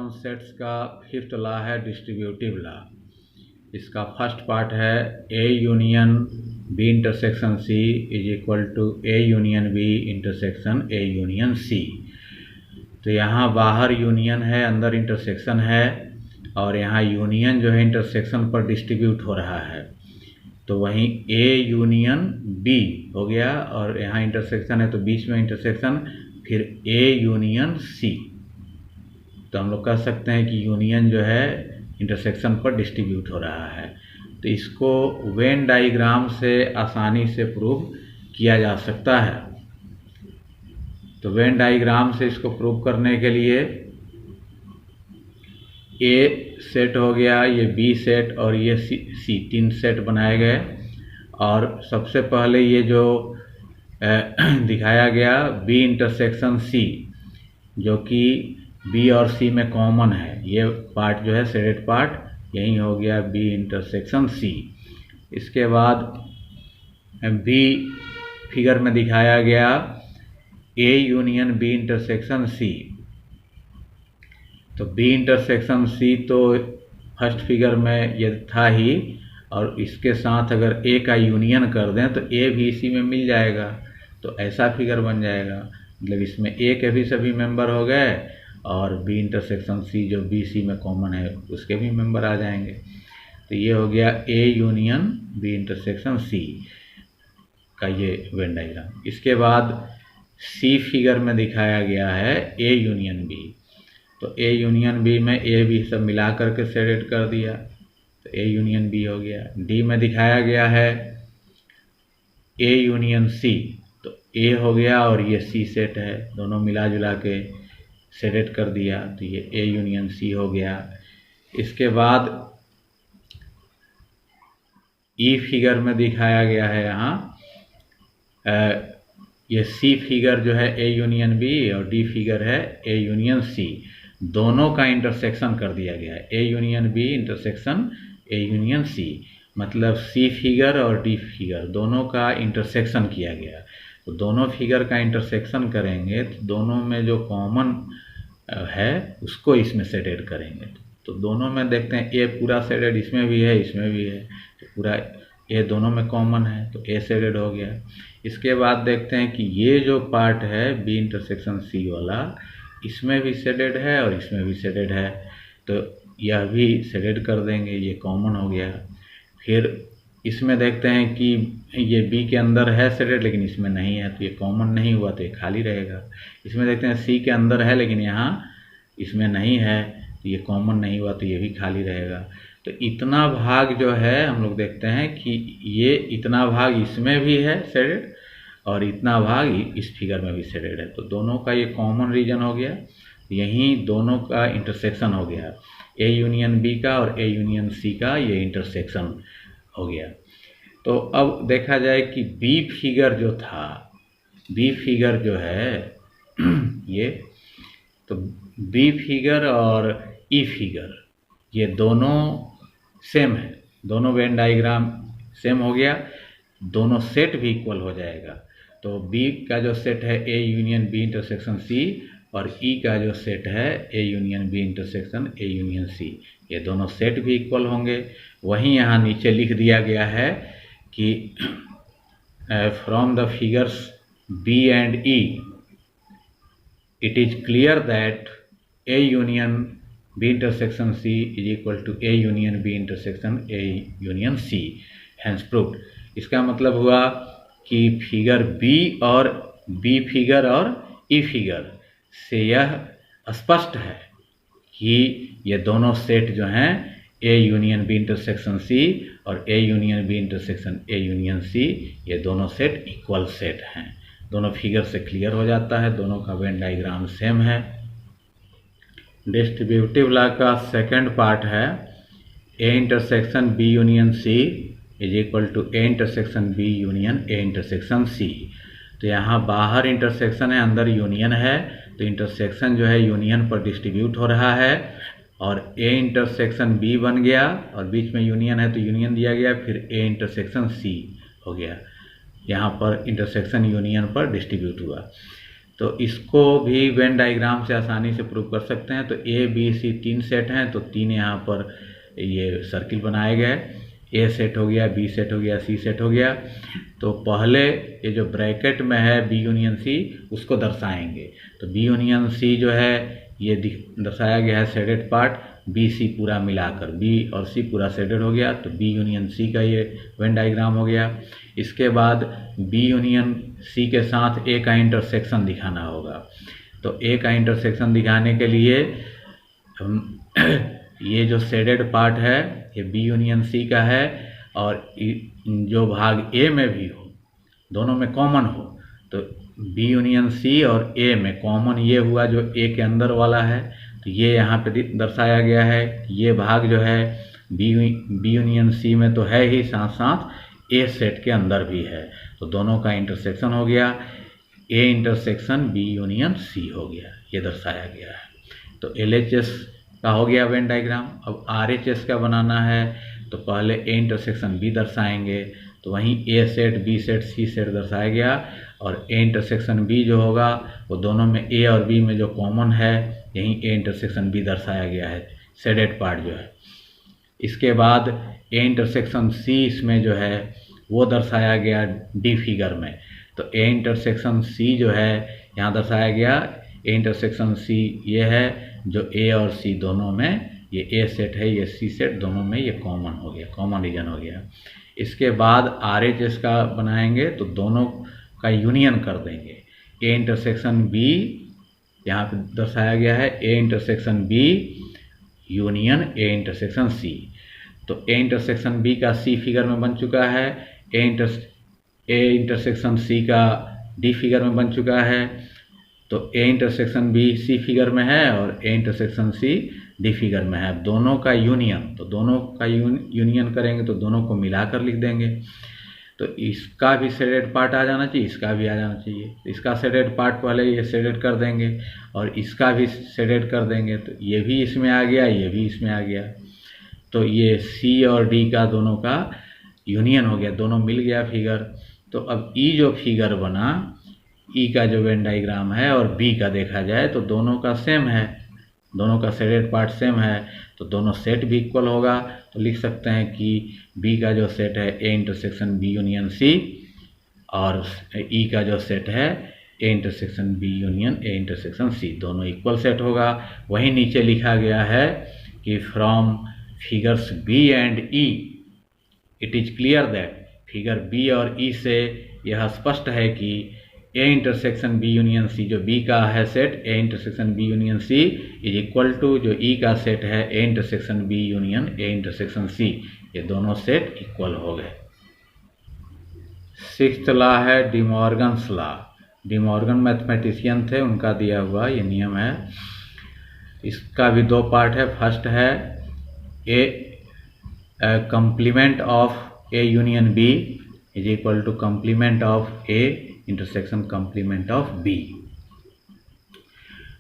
Diagram sets का fifth law है distributive law. इसका फर्स्ट पार्ट है A union B intersection C is equal to A union B intersection A union C. तो यहाँ बाहर union है, अंदर इंटरसेक्शन है, और यहाँ यूनियन जो है इंटरसेक्शन पर डिस्ट्रीब्यूट हो रहा है। तो वहीं ए यूनियन बी हो गया और यहाँ इंटरसेक्शन है तो बीच में इंटरसेक्शन, फिर ए यूनियन सी। तो हम लोग कह सकते हैं कि यूनियन जो है इंटरसेक्शन पर डिस्ट्रीब्यूट हो रहा है। तो इसको वेन डायग्राम से आसानी से प्रूव किया जा सकता है। तो वेन डायग्राम से इसको प्रूव करने के लिए ए सेट हो गया, ये बी सेट और ये सी तीन सेट बनाए गए। और सबसे पहले ये जो दिखाया गया बी इंटरसेक्शन सी, जो कि बी और सी में कॉमन है, ये पार्ट जो है शेडेड पार्ट यही हो गया बी इंटरसेक्शन सी। इसके बाद बी फिगर में दिखाया गया A union B intersection C. तो बी इंटरसेक्शन सी तो फर्स्ट फिगर में ये था ही, और इसके साथ अगर ए का यूनियन कर दें तो ए भी इसी में मिल जाएगा, तो ऐसा फिगर बन जाएगा। मतलब इसमें ए के भी सभी मेंबर हो गए और बी इंटरसेक्शन सी जो बी सी में कॉमन है उसके भी मेंबर आ जाएंगे। तो ये हो गया A union B intersection C का ये वेन डायग्राम। इसके बाद सी फिगर में दिखाया गया है ए यूनियन बी। तो ए यूनियन बी में ए भी सब मिला करके शेडेड कर दिया, तो ए यूनियन बी हो गया। डी में दिखाया गया है ए यूनियन सी, तो ए हो गया और ये सी सेट है, दोनों मिला जुला के शेडेड कर दिया, तो ये ए यूनियन सी हो गया। इसके बाद ई फिगर में दिखाया गया है यहाँ ये सी फिगर जो है ए यूनियन बी और डी फिगर है ए यूनियन सी, दोनों का इंटरसेक्शन कर दिया गया है। A union B intersection A union C, मतलब सी फिगर और डी फिगर दोनों का इंटरसेक्शन किया गया। तो दोनों फिगर का इंटरसेक्शन करेंगे तो दोनों में जो कॉमन है उसको इसमें शेडेड करेंगे। तो दोनों में देखते हैं ए पूरा शेडेड इसमें भी है, इसमें भी है, तो पूरा ए दोनों में कॉमन है तो ए शेडेड हो गया। इसके बाद देखते हैं कि ये जो पार्ट है बी इंटरसेक्शन सी वाला, इसमें भी शेडेड है और इसमें भी शेडेड है, तो यह भी शेडेड कर देंगे, ये कॉमन हो गया। फिर इसमें देखते हैं कि ये बी के अंदर है शेडेड लेकिन इसमें नहीं है, तो ये कॉमन नहीं हुआ तो ये खाली रहेगा। इसमें देखते हैं सी के अंदर है लेकिन यहाँ इसमें नहीं है, तो ये कॉमन नहीं हुआ तो ये भी खाली रहेगा। तो इतना भाग जो है हम लोग देखते हैं कि ये इतना भाग इसमें भी है शेडेड और इतना भाग इस फिगर में भी शेडेड है, तो दोनों का ये कॉमन रीजन हो गया। यहीं दोनों का इंटरसेक्शन हो गया, ए यूनियन बी का और ए यूनियन सी का ये इंटरसेक्शन हो गया। तो अब देखा जाए कि बी फिगर जो था, बी फिगर जो है ये, तो बी फिगर और ई फिगर ये दोनों सेम है, दोनों वेन डायग्राम सेम हो गया, दोनों सेट भी इक्वल हो जाएगा। तो बी का जो सेट है A union B intersection C और ई का जो सेट है A union B intersection A union C, ये दोनों सेट भी इक्वल होंगे। वहीं यहाँ नीचे लिख दिया गया है कि from the figures B and E it is clear that A union B intersection C is equal to A union B intersection A union C, hence proved. इसका मतलब हुआ कि फिगर बी और बी फिगर और E figure से यह स्पष्ट है कि ये दोनों सेट जो हैं A union B intersection C और A union B intersection A union C, ये दोनों सेट इक्वल सेट हैं। दोनों फिगर से क्लियर हो जाता है, दोनों का वेन डायग्राम सेम है। डिस्ट्रीब्यूटिव लॉ का सेकंड पार्ट है A intersection B union C is equal to A intersection B union A intersection C. तो यहाँ बाहर इंटरसेक्शन है, अंदर यूनियन है, तो इंटरसेक्शन जो है यूनियन पर डिस्ट्रीब्यूट हो रहा है और ए इंटरसेक्शन बी बन गया और बीच में यूनियन है तो यूनियन दिया गया, फिर ए इंटरसेक्शन सी हो गया। यहाँ पर इंटरसेक्शन यूनियन पर डिस्ट्रीब्यूट हुआ। तो इसको भी वेन डायग्राम से आसानी से प्रूव कर सकते हैं। तो ए बी सी 3 सेट हैं, तो 3 यहाँ पर ये सर्किल बनाए गए, ए सेट हो गया, बी सेट हो गया, सी सेट हो गया। तो पहले ये जो ब्रैकेट में है बी यूनियन सी उसको दर्शाएंगे। तो बी यूनियन सी जो है ये दर्शाया गया है शेडेड पार्ट, बी सी पूरा मिलाकर, बी और सी पूरा शेडेड हो गया। तो बी यूनियन सी का ये वेन डायग्राम हो गया। इसके बाद बी यूनियन सी के साथ ए का इंटरसेक्शन दिखाना होगा। तो ए का इंटरसेक्शन दिखाने के लिए ये जो शेडेड पार्ट है ये बी यूनियन सी का है, और जो भाग ए में भी हो, दोनों में कॉमन हो। तो बी यूनियन सी और ए में कॉमन ये हुआ जो ए के अंदर वाला है। तो ये यहाँ पे दर्शाया गया है। ये भाग जो है बी यूनियन सी में तो है ही, साथ साथ ए सेट के अंदर भी है। तो दोनों का इंटरसेक्शन हो गया, A intersection B union C हो गया, ये दर्शाया गया है। तो LHS का हो गया वेन डायग्राम। अब RHS का बनाना है तो पहले ए इंटरसेक्शन बी दर्शाएंगे। तो वहीं ए सेट, बी सेट, सी सेट दर्शाया गया, और ए इंटरसेक्शन बी जो होगा वो दोनों में ए और बी में जो कॉमन है यहीं ए इंटरसेक्शन बी दर्शाया गया है, शेडेड पार्ट जो है। इसके बाद ए इंटरसेक्शन सी इसमें जो है वो दर्शाया गया डी फिगर में। तो ए इंटरसेक्शन सी जो है यहाँ दर्शाया गया। ए इंटरसेक्शन सी ये है जो ए और सी दोनों में, ये ए सेट है, ये सी सेट, दोनों में ये कॉमन हो गया, कॉमन रीजन हो गया। इसके बाद RHS का बनाएंगे तो दोनों का यूनियन कर देंगे। ए इंटरसेक्शन बी यहाँ पे दर्शाया गया है, A intersection B union A intersection C. तो ए इंटरसेक्शन बी का सी फिगर में बन चुका है, ए इंटरसेक्शन सी का डी फिगर में बन चुका है। तो A intersection B C figure में है और A intersection C D figure में है। दोनों का यूनियन, तो दोनों का यूनियन करेंगे तो दोनों को मिलाकर लिख देंगे। तो इसका भी शेडेड पार्ट आ जाना चाहिए, इसका भी आ जाना चाहिए। इसका शेडेड पार्ट पहले ये शेडेड कर देंगे और इसका भी शेडेड कर देंगे। तो ये भी इसमें आ गया, ये भी इसमें आ गया। तो ये सी और डी का दोनों का यूनियन हो गया, दोनों मिल गया फिगर। तो अब ई जो फिगर बना, ई का जो वेन डायग्राम है और बी का देखा जाए तो दोनों का सेम है, दोनों का शेडेड पार्ट सेम है। तो दोनों सेट भी इक्वल होगा। तो लिख सकते हैं कि बी का जो सेट है A intersection B union C, और ई का जो सेट है A intersection B union A intersection C, दोनों इक्वल सेट होगा। वहीं नीचे लिखा गया है कि from figures B and E it is clear that, figure B और ई से यह स्पष्ट है कि A intersection B union C जो बी का है set, A intersection B union C is equal to जो ई का सेट है A intersection B union A intersection C, ये दोनों सेट इक्वल हो गए। 6th लॉ है डिमॉर्गन्स लॉ। डिमॉर्गन मैथमेटिशियन थे, उनका दिया हुआ ये नियम है। इसका भी 2 पार्ट है। फर्स्ट है a complement of A union B is equal to complement of A intersection complement of B.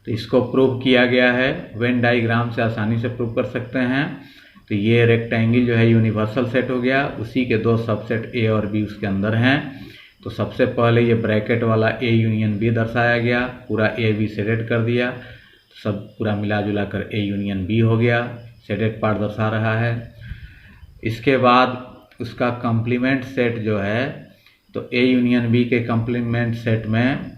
तो इसको प्रूव किया गया है, वेन डायग्राम से आसानी से प्रूव कर सकते हैं। तो ये रेक्टेंगल जो है यूनिवर्सल सेट हो गया, उसी के 2 सबसेट ए और बी उसके अंदर हैं। तो सबसे पहले ये ब्रैकेट वाला ए यूनियन बी दर्शाया गया, पूरा ए बी शेडेड कर दिया, सब पूरा मिला जुला कर ए यूनियन बी हो गया, शेडेड पार्ट दर्शा रहा है। इसके बाद उसका कंप्लीमेंट सेट जो है, तो ए यूनियन बी के कंप्लीमेंट सेट में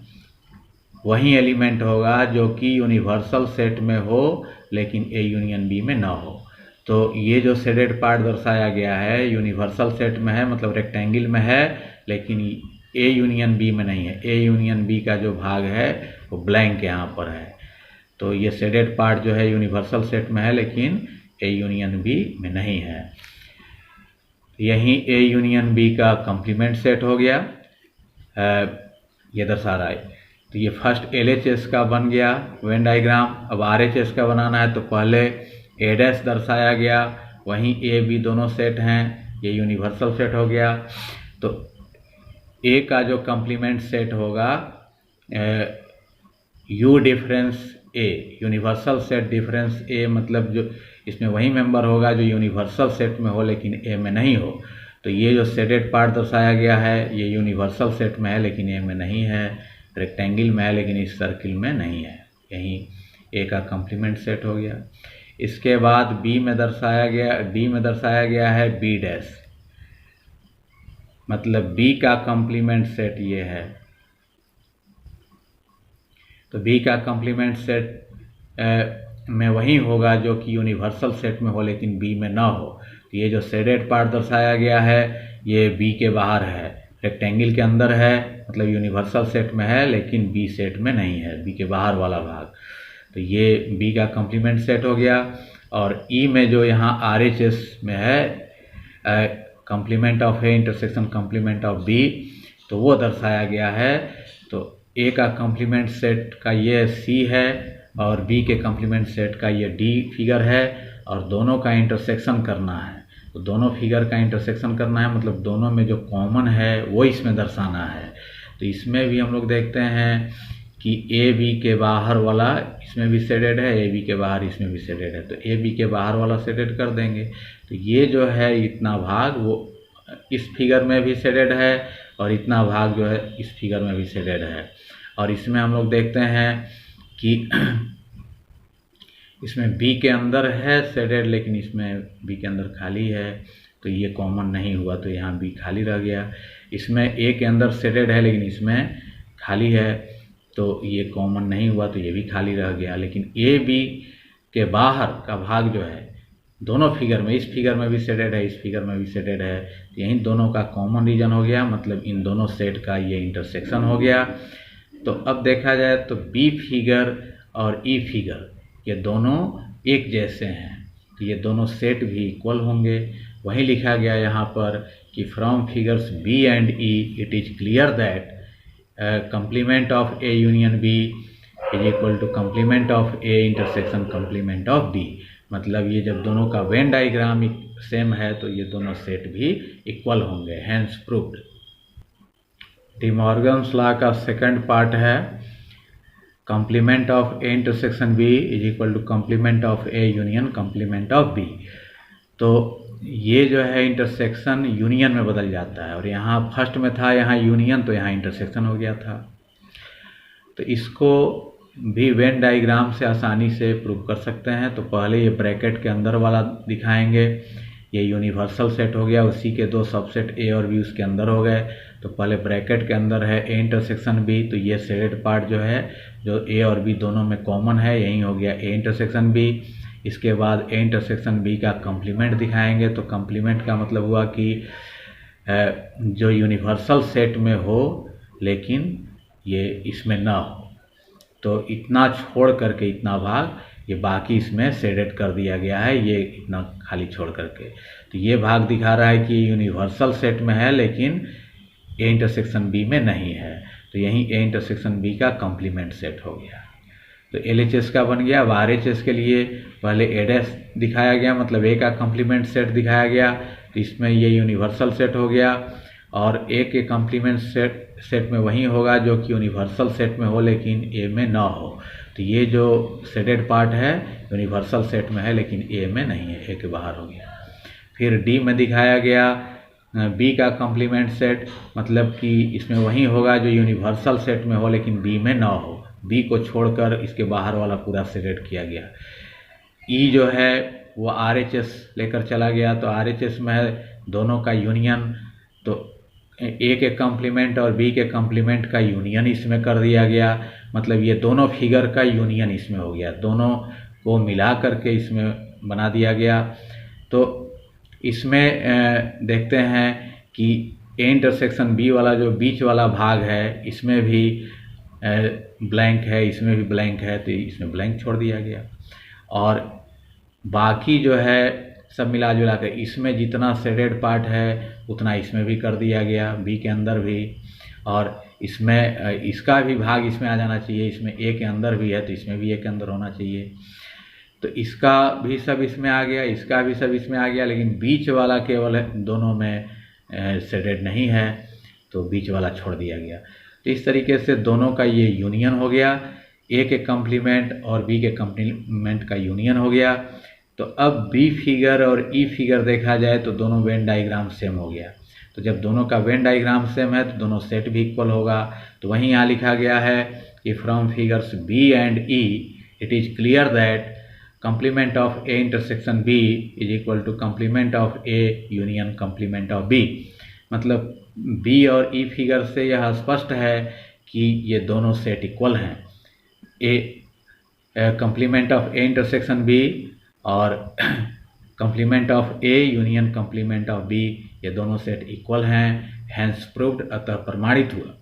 वही एलिमेंट होगा जो कि यूनिवर्सल सेट में हो लेकिन ए यूनियन बी में ना हो। तो ये जो शेडेड पार्ट दर्शाया गया है यूनिवर्सल सेट में है, मतलब रेक्टेंगल में है, लेकिन ए यूनियन बी में नहीं है। ए यूनियन बी का जो भाग है वो ब्लैंक यहाँ पर है। तो ये शेडेड पार्ट जो है यूनिवर्सल सेट में है लेकिन ए यूनियन बी में नहीं है। यहीं ए यूनियन बी का कंप्लीमेंट सेट हो गया, ये दर्शा रहा है। तो ये फर्स्ट LHS का बन गया वेन डायग्राम। अब RHS का बनाना है तो पहले ए डैश दर्शाया गया, वहीं ए बी दोनों सेट हैं, ये यूनिवर्सल सेट हो गया। तो ए का जो कंप्लीमेंट सेट होगा U difference A, universal set difference A, मतलब जो इसमें वही मेंबर होगा जो यूनिवर्सल सेट में हो लेकिन ए में नहीं हो। तो ये जो शेडेड पार्ट दर्शाया गया है ये यूनिवर्सल सेट में है लेकिन ए में नहीं है, रेक्टेंगल में है लेकिन इस सर्किल में नहीं है। यहीं ए का कॉम्प्लीमेंट सेट हो गया। इसके बाद डी में दर्शाया गया है बी डैश, मतलब बी का कॉम्प्लीमेंट सेट ये है। तो बी का कॉम्प्लीमेंट सेट में वही होगा जो कि यूनिवर्सल सेट में हो लेकिन बी में ना हो। तो ये जो शेडेड पार्ट दर्शाया गया है ये बी के बाहर है, रेक्टेंगल के अंदर है, मतलब यूनिवर्सल सेट में है लेकिन बी सेट में नहीं है, बी के बाहर वाला भाग। तो ये बी का कॉम्प्लीमेंट सेट हो गया। और ई में जो यहाँ RHS में है complement of A intersection complement of B, तो वो दर्शाया गया है। तो ए का कॉम्प्लीमेंट सेट का ये सी है और बी के कॉम्प्लीमेंट सेट का ये डी फिगर है, और दोनों का इंटरसेक्शन करना है। तो दोनों फिगर का इंटरसेक्शन करना है, मतलब दोनों में जो कॉमन है वो इसमें दर्शाना है। तो इसमें भी हम लोग देखते हैं कि ए बी के बाहर वाला इसमें भी शेडेड है, ए बी के बाहर इसमें भी शेडेड है, तो ए बी के बाहर वाला शेडेड कर देंगे। तो ये जो है इतना भाग वो इस फिगर में भी शेडेड है और इतना भाग जो है इस फिगर में भी शेडेड है। और इसमें हम लोग देखते हैं कि इसमें बी के अंदर है शेडेड लेकिन इसमें बी के अंदर खाली है, तो ये कॉमन नहीं हुआ, तो यहाँ बी खाली रह गया। इसमें ए के अंदर शेडेड है लेकिन इसमें खाली है, तो ये कॉमन नहीं हुआ, तो ये भी खाली रह गया। लेकिन ए बी के बाहर का भाग जो है दोनों फिगर में, इस फिगर में भी शेडेड है, इस फिगर में भी शेडेड है, तो यही दोनों का कॉमन रीजन हो गया, मतलब इन दोनों सेट का ये इंटरसेक्शन हो गया। तो अब देखा जाए तो बी फिगर और ई फिगर ये दोनों एक जैसे हैं, तो ये दोनों सेट भी इक्वल होंगे। वही लिखा गया यहाँ पर कि from figures B and E it is clear that complement of A union B is equal to complement of A intersection complement of B। मतलब ये जब दोनों का वेन डायग्राम सेम है तो ये दोनों सेट भी इक्वल होंगे, hence proved. De Morgan's law का सेकंड पार्ट है complement of A intersection B is equal to complement of A union complement of B। तो ये जो है इंटरसेक्शन यूनियन में बदल जाता है, और यहाँ फर्स्ट में था यहाँ यूनियन, तो यहाँ इंटरसेक्शन हो गया था। तो इसको भी वेन डायग्राम से आसानी से प्रूव कर सकते हैं। तो पहले ये ब्रैकेट के अंदर वाला दिखाएंगे, ये यूनिवर्सल सेट हो गया, उसी के दो सबसेट ए और बी उसके अंदर हो गए। तो पहले ब्रैकेट के अंदर है ए इंटरसेक्शन बी, तो ये शेडेड पार्ट जो है जो ए और बी दोनों में कॉमन है यही हो गया ए इंटरसेक्शन बी। इसके बाद ए इंटरसेक्शन बी का कॉम्प्लीमेंट दिखाएंगे। तो कॉम्प्लीमेंट का मतलब हुआ कि जो यूनिवर्सल सेट में हो लेकिन ये इसमें ना हो, तो इतना छोड़ करके इतना भाग ये बाकी इसमें शेडेड कर दिया गया है, ये इतना खाली छोड़ करके। तो ये भाग दिखा रहा है कि यूनिवर्सल सेट में है लेकिन ए इंटरसेक्शन बी में नहीं है, तो यहीं ए इंटरसेक्शन बी का कॉम्प्लीमेंट सेट हो गया। तो LHS का बन गया। अब RHS के लिए पहले ए डैश दिखाया गया, मतलब ए का कॉम्प्लीमेंट सेट दिखाया गया, तो इसमें ये यूनिवर्सल सेट हो गया। और ए के कॉम्प्लीमेंट सेट में वही होगा जो कि यूनिवर्सल सेट में हो लेकिन ए में ना हो। तो ये जो शेडेड पार्ट है यूनिवर्सल सेट में है लेकिन ए में नहीं है, ए के बाहर हो गया। फिर डी में दिखाया गया बी का कॉम्प्लीमेंट सेट, मतलब कि इसमें वही होगा जो यूनिवर्सल सेट में हो लेकिन बी में ना हो, बी को छोड़कर इसके बाहर वाला पूरा शेडेड किया गया। ई जो है वो RHS लेकर चला गया, तो RHS में है दोनों का यूनियन, तो ए के कॉम्प्लीमेंट और बी के कॉम्प्लीमेंट का यूनियन इसमें कर दिया गया, मतलब ये दोनों फिगर का यूनियन इसमें हो गया, दोनों को मिला करके इसमें बना दिया गया। तो इसमें देखते हैं कि ए इंटरसेक्शन बी वाला जो बीच वाला भाग है इसमें भी ब्लैंक है, इसमें भी ब्लैंक है, तो इसमें ब्लैंक छोड़ दिया गया। और बाकी जो है सब मिला जुला कर इसमें जितना शेडेड पार्ट है उतना इसमें भी कर दिया गया, बी के अंदर भी। और इसमें इसका भी भाग इसमें आ जाना चाहिए, इसमें ए के अंदर भी है तो इसमें भी ए के अंदर होना चाहिए। तो इसका भी सब इसमें आ गया, इसका भी सब इसमें आ गया, लेकिन बीच वाला केवल दोनों में शेडेड नहीं है तो बीच वाला छोड़ दिया गया। तो इस तरीके से दोनों का ये यूनियन हो गया, ए के कॉम्प्लीमेंट और बी के कॉम्प्लीमेंट का यूनियन हो गया। तो अब बी फिगर और ई फिगर देखा जाए तो दोनों वेन डायग्राम सेम हो गया, तो जब दोनों का वेन डायग्राम सेम है तो दोनों सेट भी इक्वल होगा। तो वहीं यहाँ लिखा गया है कि from figures B and E it is clear that complement of A intersection B is equal to complement of A union complement of B। मतलब B और E फिगर से यह स्पष्ट है कि ये दोनों सेट इक्वल हैं। A complement of A intersection B और complement of A union complement of B, ये दोनों सेट इक्वल हैं, hence proved, अतः प्रमाणित हुआ।